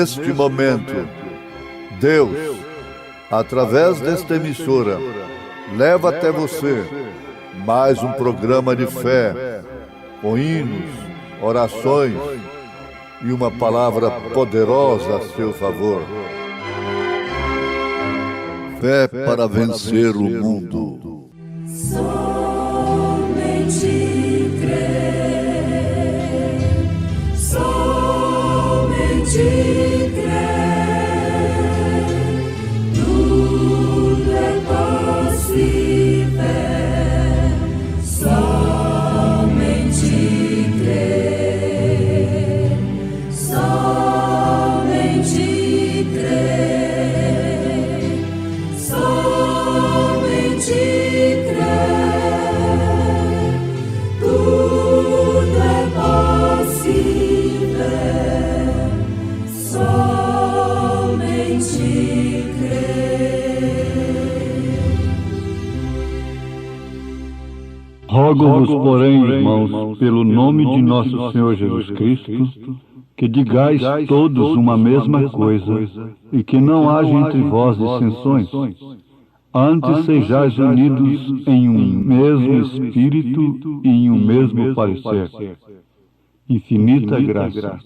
neste momento, Deus, através desta emissora, leva até você mais um programa de fé, com hinos, orações e uma palavra poderosa a seu favor. Fé para vencer o mundo. Somente crer, somente crer, tudo é possível, somente crer, somente crer, somente crer, tudo é possível, somente crer. Rogo-vos, porém, irmãos, pelo nome de nosso Senhor Jesus Cristo, que digais todos uma mesma coisa, e que não haja entre vós dissensões. Antes sejais unidos em um mesmo espírito e em um mesmo parecer. Infinita graça.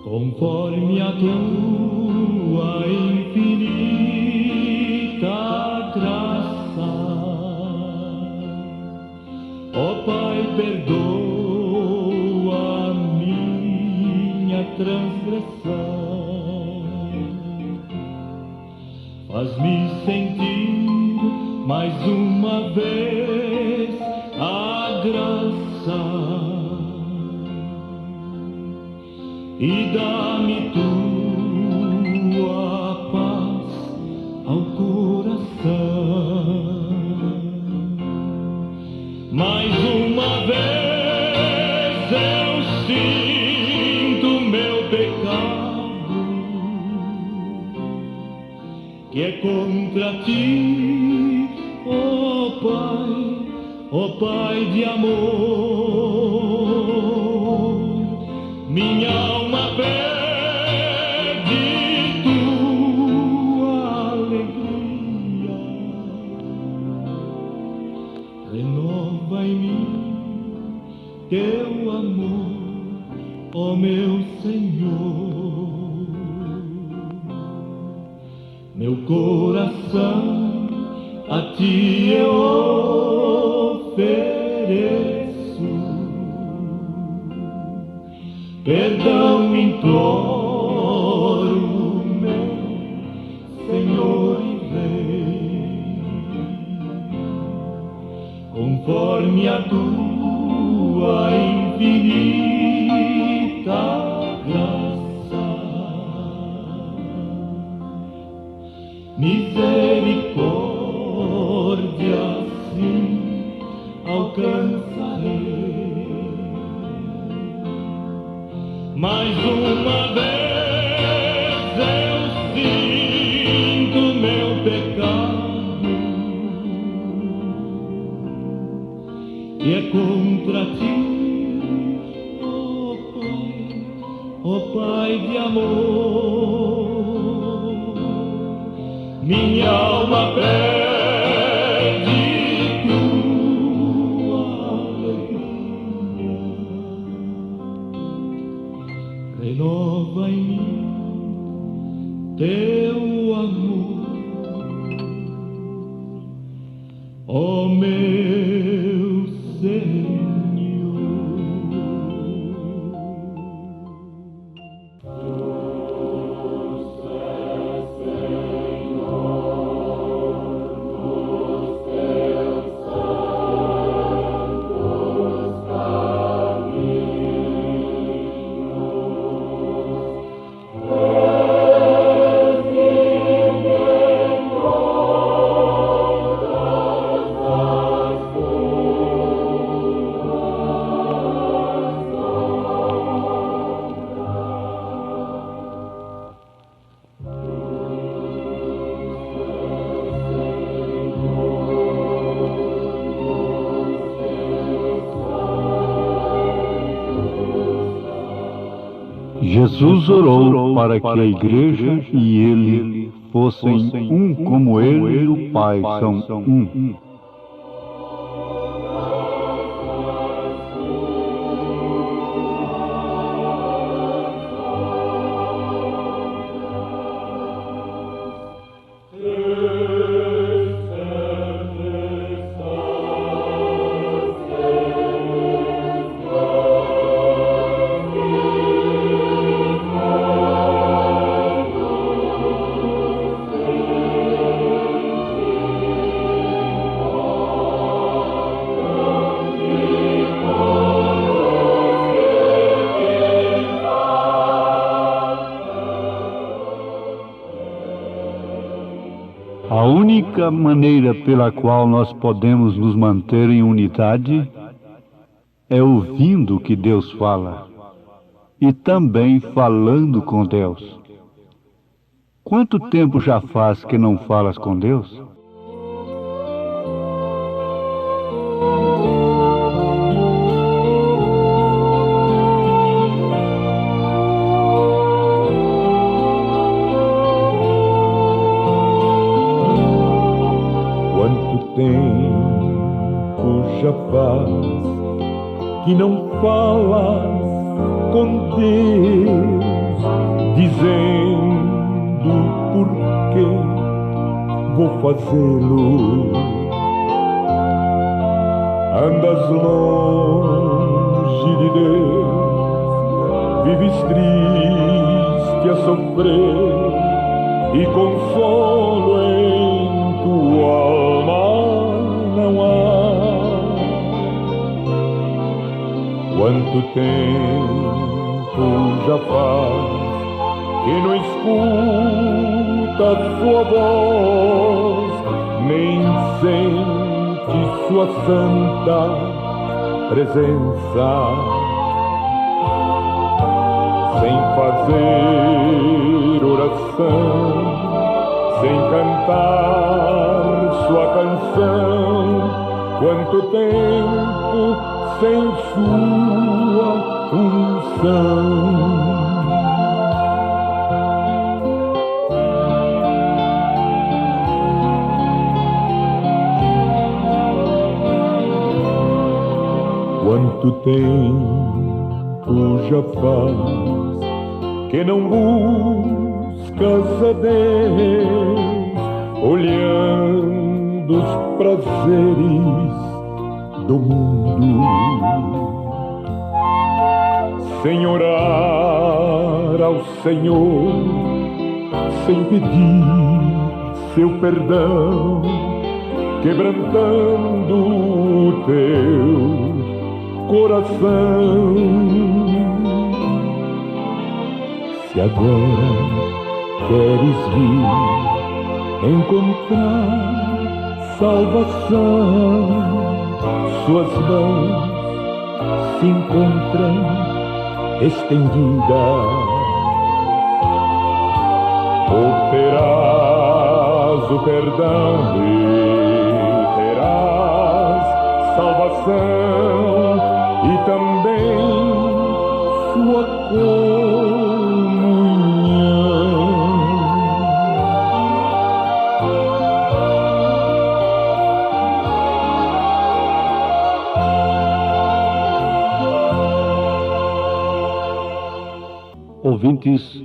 Conforme a tua infinita graça, ó Pai, perdoa a minha transgressão, faz-me sentir mais uma vez a graça e dá-me tua paz ao coração. Mais uma vez eu sinto meu pecado, que é contra ti, ó Pai de amor. Minha alma pede tua alegria, renova em mim teu amor, ó meu Senhor. Meu coração a ti eu ofereço, perdão imploro, meu Senhor e Rei, conforme a tua infinita graça, misericórdia sim alcançarei. Mais uma vez eu sinto meu pecado, e é contra ti, ó Pai de amor. Minha alma pede tua alegria, renova em mim teu amor, ó meu Senhor. Jesus orou para que a igreja e ele fossem um como ele e o Pai são um. A única maneira pela qual nós podemos nos manter em unidade é ouvindo o que Deus fala e também falando com Deus. Quanto tempo já faz que não falas com Deus? Tempo já faz que não falas com Deus, dizendo por que vou fazê-lo. Andas longe de Deus, vives triste a sofrer e consolo em tua alma não há. Quanto tempo já faz que não escuta sua voz, nem sente sua santa presença, sem fazer oração, sem cantar sua canção. Quanto tempo sem sua unção. Quanto tempo já faz que não buscas a Deus, olhando os prazeres do mundo, sem orar ao Senhor, sem pedir seu perdão, quebrantando o teu coração. Se agora queres vir encontrar salvação, suas mãos se encontram estendidas. Obterás o perdão e terás salvação e também sua comunhão. Ouvintes,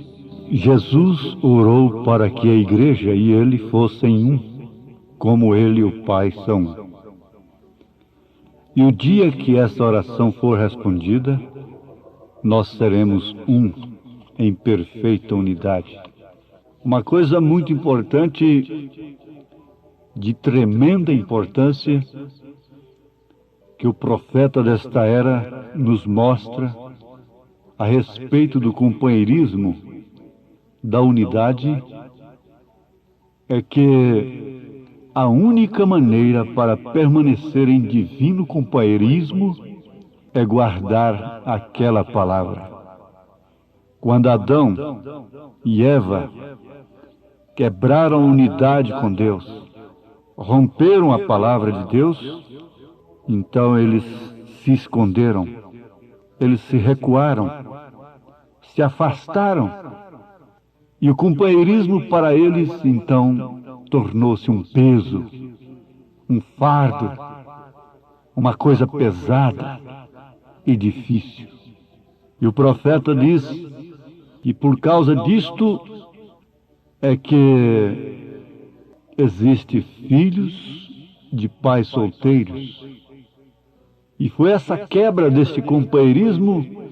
Jesus orou para que a igreja e ele fossem um, como ele e o Pai são um. E o dia que essa oração for respondida, nós seremos um, em perfeita unidade. Uma coisa muito importante, de tremenda importância, que o profeta desta era nos mostra a respeito do companheirismo, da unidade, é que a única maneira para permanecer em divino companheirismo é guardar aquela palavra. Quando Adão e Eva quebraram a unidade com Deus, romperam a palavra de Deus, então eles se esconderam, eles se recuaram, se afastaram, e o companheirismo para eles, então, tornou-se um peso, um fardo, uma coisa pesada e difícil. E o profeta diz que por causa disto é que existe filhos de pais solteiros. E foi essa quebra deste companheirismo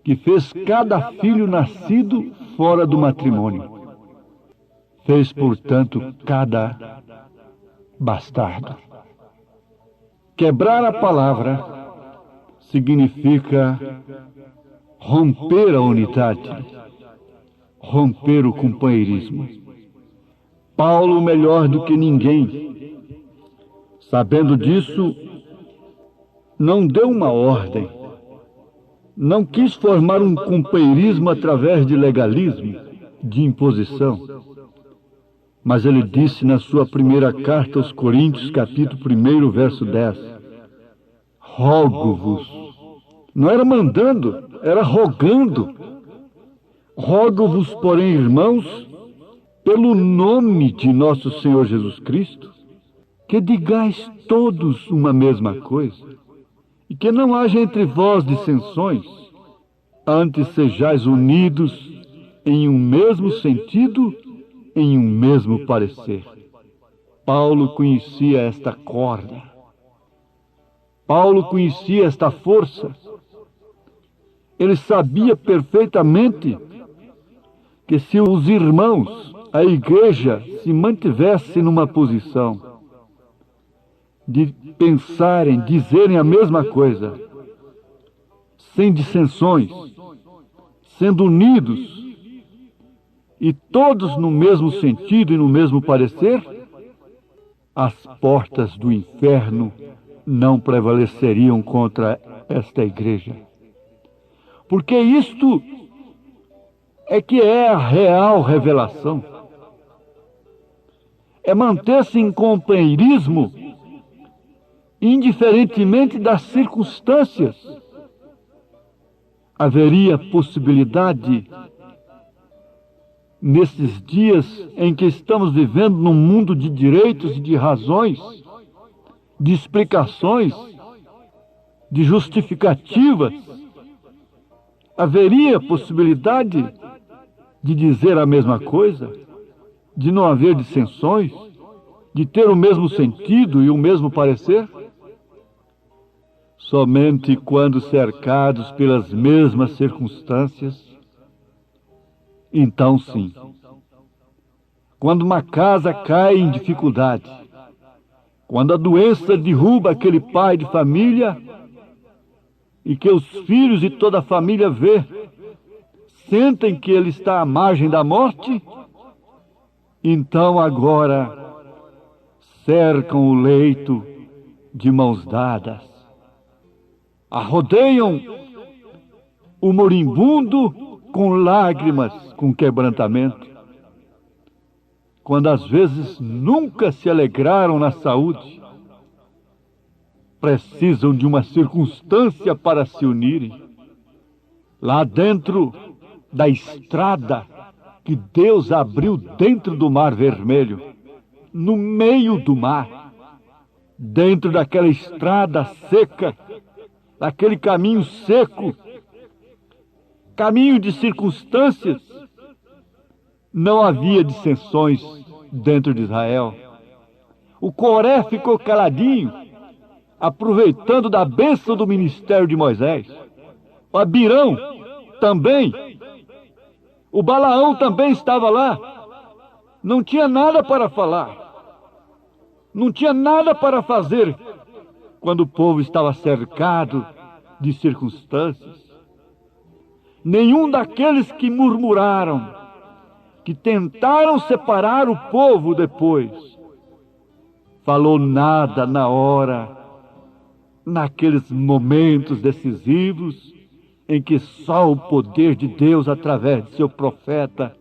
que fez cada filho nascido fora do matrimônio. Fez, portanto, cada bastardo. Quebrar a palavra significa romper a unidade, romper o companheirismo. Paulo, melhor do que ninguém, sabendo disso, não deu uma ordem, não quis formar um companheirismo através de legalismo, de imposição. Mas ele disse na sua primeira carta aos Coríntios, capítulo 1, verso 10, rogo-vos. Não era mandando, era rogando. Rogo-vos, porém, irmãos, pelo nome de nosso Senhor Jesus Cristo, que digais todos uma mesma coisa, e que não haja entre vós dissensões, antes sejais unidos em um mesmo sentido, em um mesmo parecer. Paulo conhecia esta corda. Paulo conhecia esta força. Ele sabia perfeitamente que se os irmãos, a igreja, se mantivesse numa posição de pensarem, dizerem a mesma coisa, sem dissensões, sendo unidos, e todos no mesmo sentido e no mesmo parecer, as portas do inferno não prevaleceriam contra esta igreja. Porque isto é que é a real revelação. É manter-se em companheirismo, indiferentemente das circunstâncias. Haveria possibilidade, nesses dias em que estamos vivendo num mundo de direitos e de razões, de explicações, de justificativas, haveria possibilidade de dizer a mesma coisa, de não haver dissensões, de ter o mesmo sentido e o mesmo parecer? Somente quando cercados pelas mesmas circunstâncias, então sim. Quando uma casa cai em dificuldade, quando a doença derruba aquele pai de família e que os filhos e toda a família sentem que ele está à margem da morte, então agora cercam o leito de mãos dadas, arrodeiam o moribundo com lágrimas, com quebrantamento, quando às vezes nunca se alegraram na saúde, precisam de uma circunstância para se unirem. Lá dentro da estrada que Deus abriu dentro do Mar Vermelho, no meio do mar, dentro daquela estrada seca, daquele caminho seco, caminho de circunstâncias, não havia dissensões dentro de Israel. O Coré ficou caladinho, aproveitando da bênção do ministério de Moisés. O Abirão também. O Balaão também estava lá. Não tinha nada para falar. Não tinha nada para fazer quando o povo estava cercado de circunstâncias. Nenhum daqueles que murmuraram, que tentaram separar o povo depois, falou nada na hora, naqueles momentos decisivos em que só o poder de Deus, através de seu profeta,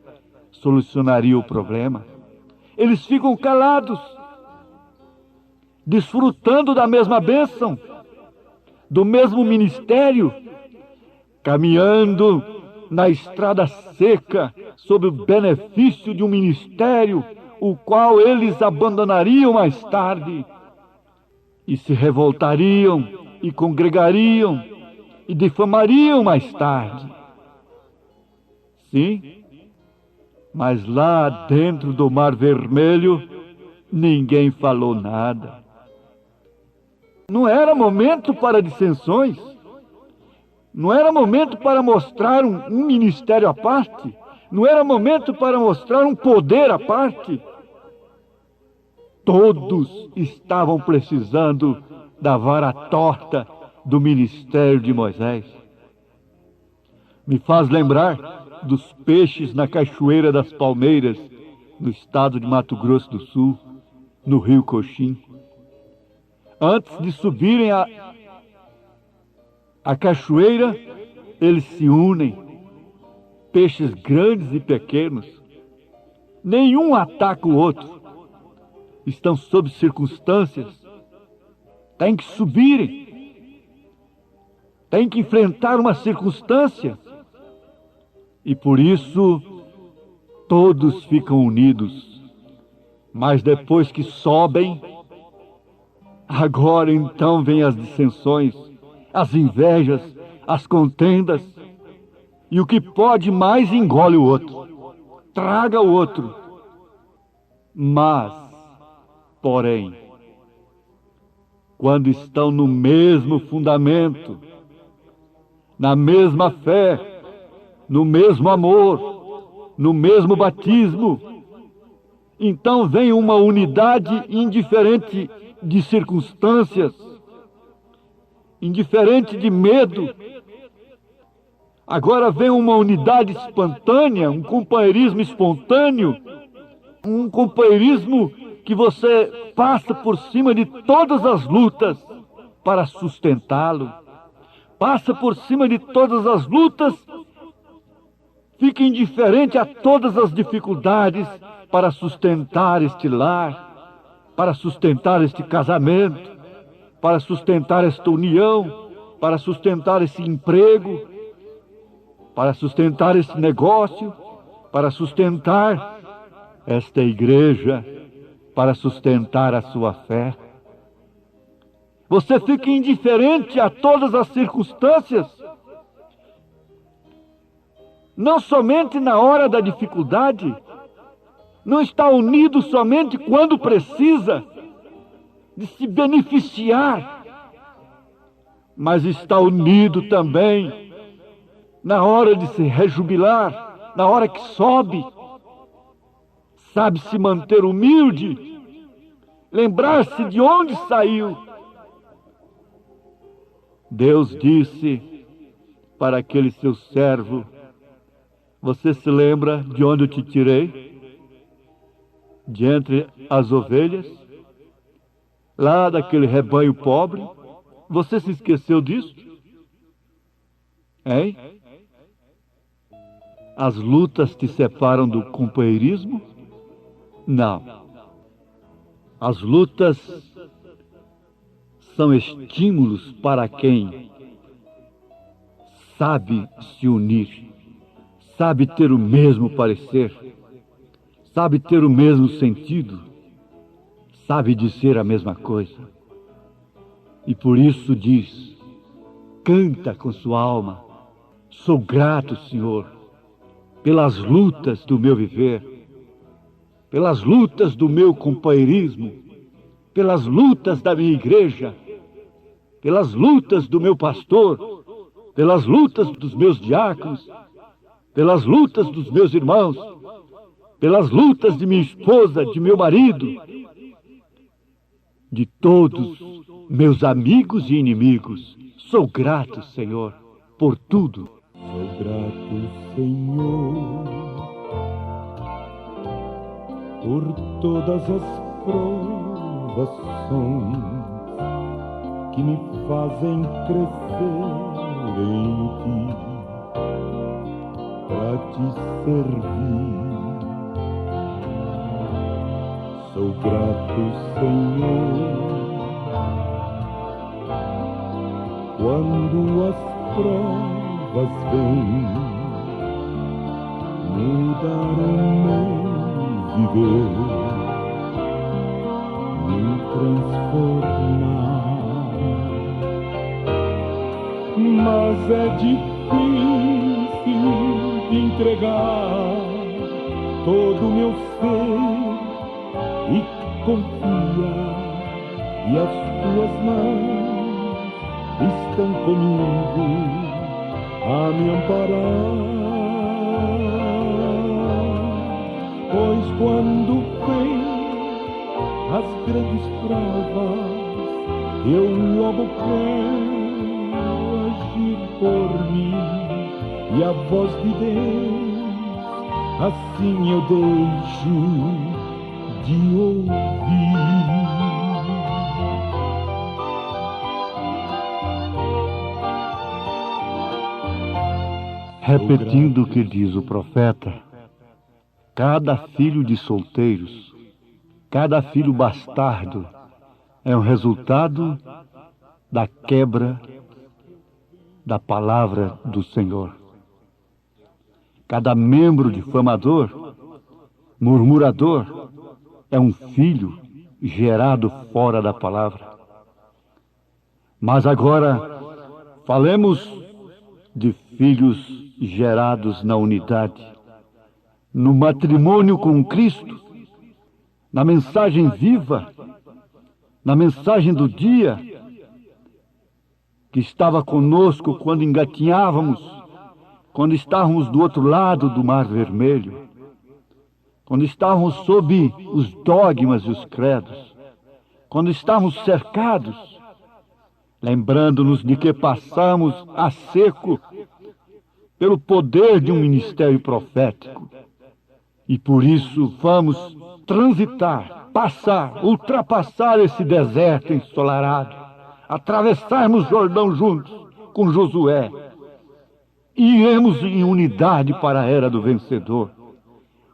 solucionaria o problema. Eles ficam calados, desfrutando da mesma bênção, do mesmo ministério, caminhando na estrada seca, sob o benefício de um ministério, o qual eles abandonariam mais tarde, e se revoltariam, e congregariam, e difamariam mais tarde. Sim, mas lá dentro do Mar Vermelho, ninguém falou nada. Não era momento para dissensões. Não era momento para mostrar um ministério à parte. Não era momento para mostrar um poder à parte. Todos estavam precisando da vara torta do ministério de Moisés. Me faz lembrar dos peixes na Cachoeira das Palmeiras, no estado de Mato Grosso do Sul, no rio Coxim. Antes de subirem a cachoeira, eles se unem, peixes grandes e pequenos. Nenhum ataca o outro. Estão sob circunstâncias. Têm que subirem. Têm que enfrentar uma circunstância. E por isso, todos ficam unidos. Mas depois que sobem, agora então vêm as dissensões, as invejas, as contendas. E o que pode mais engole o outro, traga o outro. Mas, porém, quando estão no mesmo fundamento, na mesma fé, no mesmo amor, no mesmo batismo, então vem uma unidade indiferente de circunstâncias, indiferente de medo. Agora vem uma unidade espontânea, um companheirismo espontâneo, um companheirismo que você passa por cima de todas as lutas para sustentá-lo. Passa por cima de todas as lutas, fica indiferente a todas as dificuldades para sustentar este lar, para sustentar este casamento, para sustentar esta união, para sustentar esse emprego, para sustentar esse negócio, para sustentar esta igreja, para sustentar a sua fé. Você fica indiferente a todas as circunstâncias, não somente na hora da dificuldade, não está unido somente quando precisa de se beneficiar, mas está unido também na hora de se rejubilar, na hora que sobe. Sabe se manter humilde, lembrar-se de onde saiu. Deus disse para aquele seu servo: você se lembra de onde eu te tirei? De entre as ovelhas? Lá daquele rebanho pobre? Você se esqueceu disso? Hein? As lutas te separam do companheirismo? Não. As lutas são estímulos para quem sabe se unir, sabe ter o mesmo parecer, sabe ter o mesmo sentido, sabe dizer a mesma coisa. E por isso diz, canta com sua alma: sou grato, Senhor, pelas lutas do meu viver, pelas lutas do meu companheirismo, pelas lutas da minha igreja, pelas lutas do meu pastor, pelas lutas dos meus diáconos, pelas lutas dos meus irmãos, pelas lutas de minha esposa, de meu marido, de todos meus amigos e inimigos. Sou grato, Senhor, por tudo. Sou grato, Senhor, por todas as provações que me fazem crescer em Ti, para Te servir. Sou grato, Senhor, quando as provas vêm ajudaram-me a viver, me transformar. Mas é difícil de entregar todo o meu ser e confiar, e as tuas mãos estão comigo a me amparar. Pois quando vem as grandes provas, eu logo quero agir por mim, e a voz de Deus assim eu deixo de ouvir. Repetindo o que diz o profeta, cada filho de solteiros, cada filho bastardo é um resultado da quebra da palavra do Senhor. Cada membro difamador, murmurador, é um filho gerado fora da palavra. Mas agora, falemos de filhos gerados na unidade, no matrimônio com Cristo, na mensagem viva, na mensagem do dia, que estava conosco quando engatinhávamos, quando estávamos do outro lado do Mar Vermelho, quando estávamos sob os dogmas e os credos, quando estávamos cercados, lembrando-nos de que passamos a seco pelo poder de um ministério profético. E por isso vamos transitar, passar, ultrapassar esse deserto ensolarado, atravessarmos Jordão juntos com Josué, e iremos em unidade para a era do vencedor.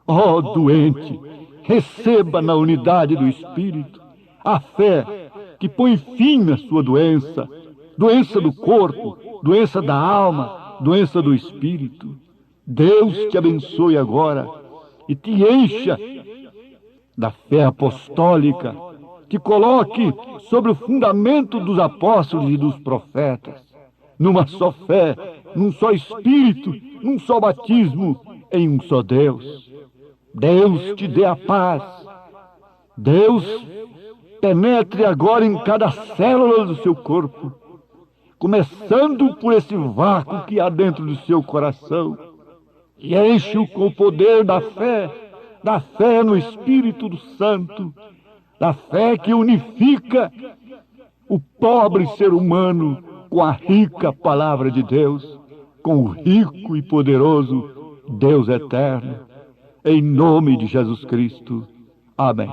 Ó doente, receba na unidade do Espírito a fé que põe fim na sua doença, doença do corpo, doença da alma, doença do espírito. Deus te abençoe agora e te encha da fé apostólica, te coloque sobre o fundamento dos apóstolos e dos profetas, numa só fé, num só Espírito, num só batismo, em um só Deus. Deus te dê a paz. Deus penetre agora em cada célula do seu corpo, começando por esse vácuo que há dentro do seu coração, e enche-o com o poder da fé no Espírito do Santo, da fé que unifica o pobre ser humano com a rica palavra de Deus, com o rico e poderoso Deus eterno, em nome de Jesus Cristo. Amém.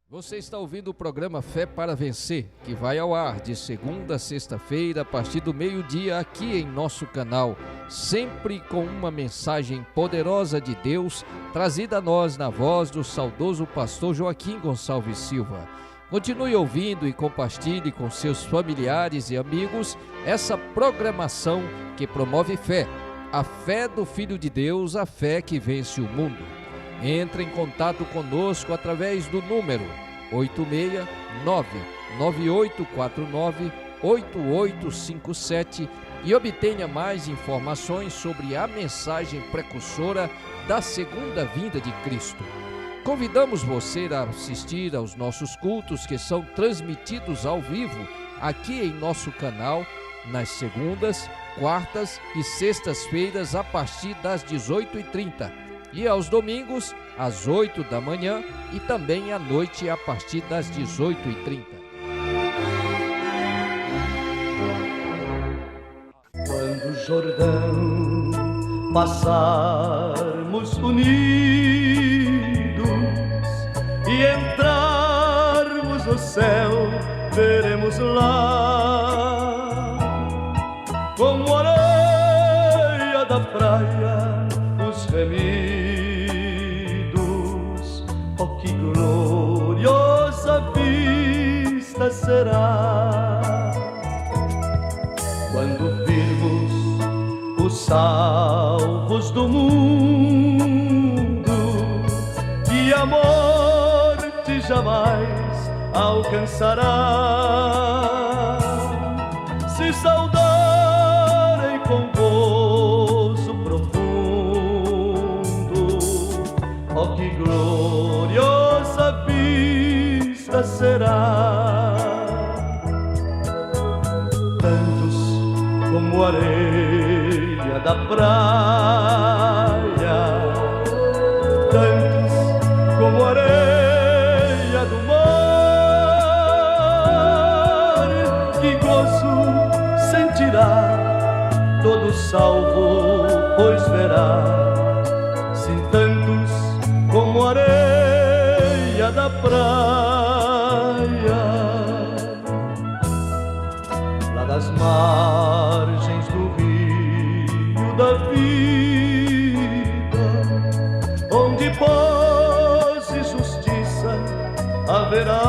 Você está ouvindo o programa Fé para Vencer, que vai ao ar de segunda a sexta-feira, a partir do meio-dia, aqui em nosso canal, sempre com uma mensagem poderosa de Deus, trazida a nós na voz do saudoso pastor Joaquim Gonçalves Silva. Continue ouvindo e compartilhe com seus familiares e amigos essa programação que promove fé, a fé do Filho de Deus, a fé que vence o mundo. Entre em contato conosco através do número 869-9849-8857 e obtenha mais informações sobre a mensagem precursora da segunda vinda de Cristo. Convidamos você a assistir aos nossos cultos que são transmitidos ao vivo aqui em nosso canal nas segundas, quartas e sextas-feiras a partir das 18h30 e aos domingos às 8 da manhã e também à noite a partir das 18h30. Quando o Jordão passarmos unidos e entrarmos no céu, veremos lá, como a areia da praia, os remidos. Oh, que gloriosa vista será quando virmos os salvos do mundo que a morte jamais alcançará. Se saudarei com gozo profundo, oh, que gloriosa vista será. Tantos como areia da praia, tantos como areia do mar, que gozo sentirá todo salvo, pois verá, sim, tantos como areia da praia, lá das margens do rio da vida, onde paz e justiça haverá.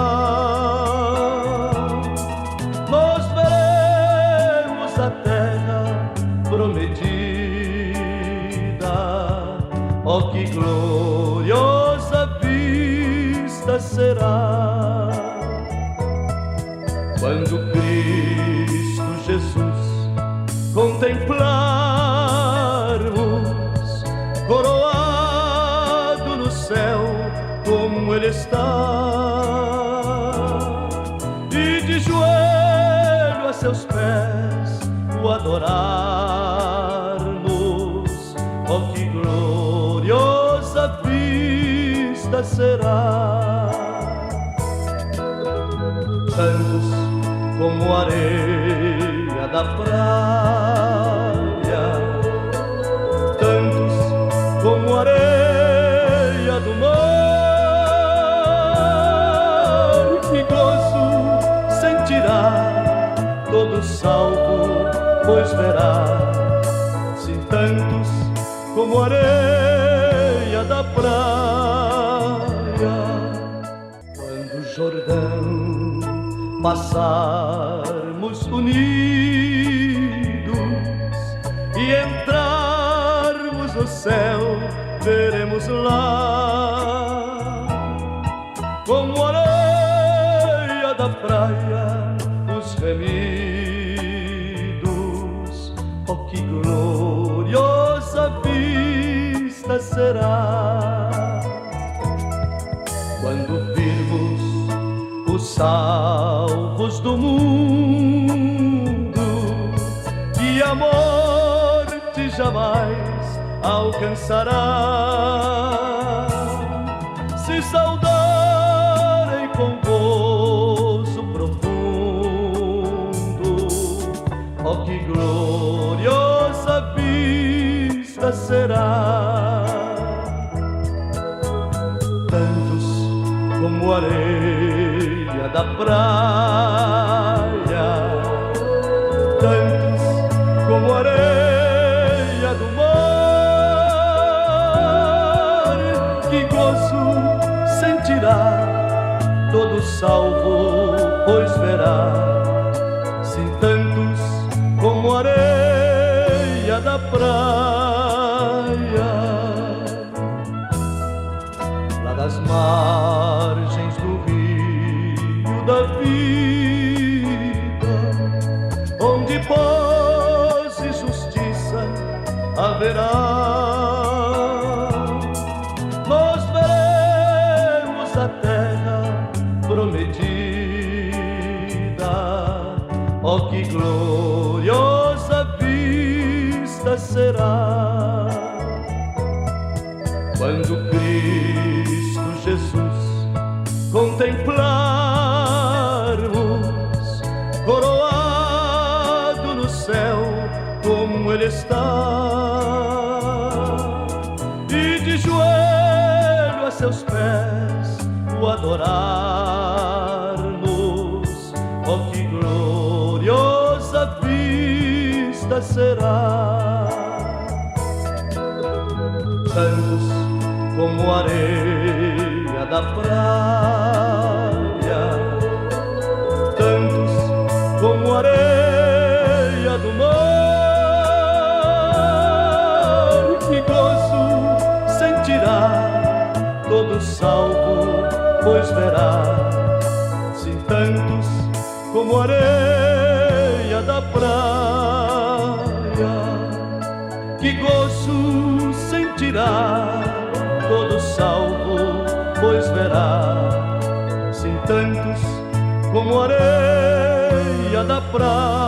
Nós veremos a terra prometida, oh, que gloriosa vista será. Quando Cristo Jesus contemplarmos, coroado no céu como Ele está, e de joelho a seus pés o adorarmos, oh, que gloriosa vista será. Tantos como areia da praia, tantos como areia do mar, que gozo sentirá todo salvo, pois verá, se tantos como areia da praia. Quando o Jordão passarmos unidos e entrarmos no céu, veremos lá, como areia da praia, os remidos, oh, que gloriosa vista será. Quando virmos os salvos do mundo, que a morte jamais alcançará, se saudarei com gozo profundo, oh, que gloriosa vista será. Tantos como areia da praia, tantos como areia do mar, que gozo sentirá todo salvo, pois verá, sim, tantos como areia da praia, lá das margens do rio da vida, onde paz e justiça haverá. Nós veremos a terra prometida, oh, que gloriosa vista será. Quando Cristo Jesus contemplarmos, coroado no céu como Ele está, e de joelho a seus pés o adorarmos, oh, que gloriosa vista será. Tantos como areia da praia, tantos como areia do mar, que gozo sentirá todo salvo, pois verá, se tantos como areia da praia, que gozo sentirá todo salvo, pois verá, se tantos como areia da praia.